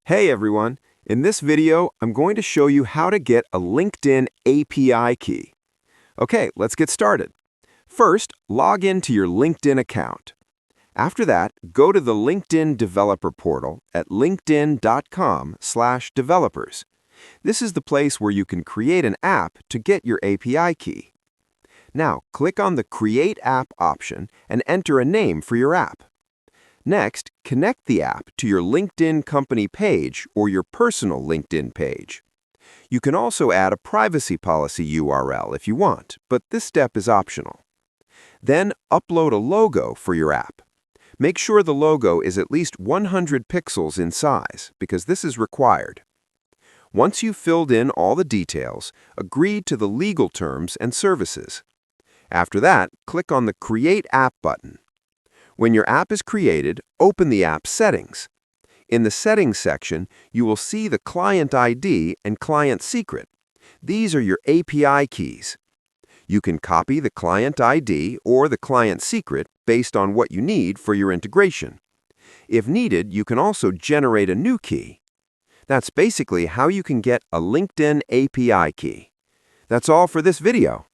Hey everyone! In this video, I'm going to show you how to get a LinkedIn API key. Okay, let's get started. First, log into your LinkedIn account. After that, go to the LinkedIn Developer Portal at linkedin.com/developers. This is the place where you can create an app to get your API key. Now, click on the Create App option and enter a name for your app. Next, connect the app to your LinkedIn company page or your personal LinkedIn page. You can also add a privacy policy URL if you want, but this step is optional. Then, upload a logo for your app. Make sure the logo is at least 100 pixels in size, because this is required. Once you've filled in all the details, agree to the legal terms and services. After that, click on the Create App button. When your app is created, open the app settings. In the Settings section, you will see the Client ID and Client Secret. These are your API keys. You can copy the Client ID or the Client Secret based on what you need for your integration. If needed, you can also generate a new key. That's basically how you can get a LinkedIn API key. That's all for this video.